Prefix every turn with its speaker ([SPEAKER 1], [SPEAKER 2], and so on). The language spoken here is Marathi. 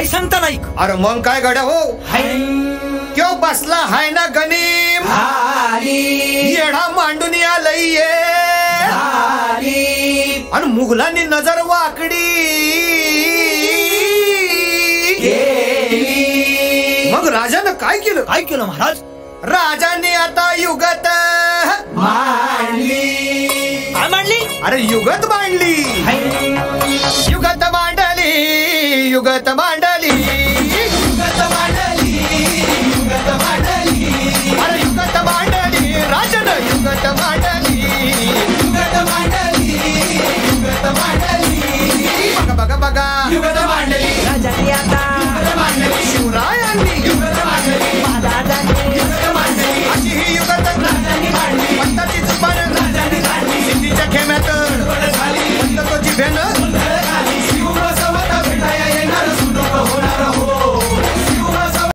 [SPEAKER 1] काय सांगता नाही?
[SPEAKER 2] अरे मग काय गड्या हो, क्यो बसला हाय ना गनीम येडा मांडून आलंय आणि मुघलांनी नजर वाकडी मग राजानं काय केलं?
[SPEAKER 1] काय केलं महाराज?
[SPEAKER 2] राजाने आता युगत
[SPEAKER 1] मांडली. काय मांडली?
[SPEAKER 2] अरे युगत मांडली, युगत मांडली, युगत मांडली, युगत मांडली, युगत मांडली. अरे युगत मांडली, राजानं युगत मांडली, युगत मांडली, युगत मांडली. बघा बघा बघा युगत मांडली,
[SPEAKER 3] राजाने आता
[SPEAKER 2] युगत मांडली, शिवरायांनी युगत मांडली,
[SPEAKER 3] महाराजांनी
[SPEAKER 2] युगत मांडली. अशी ही युगत राजांनी मांडली, पंताची जुबान राजांनी काढली, सिद्धीच्या खेम्यात पंत तो जिभेनं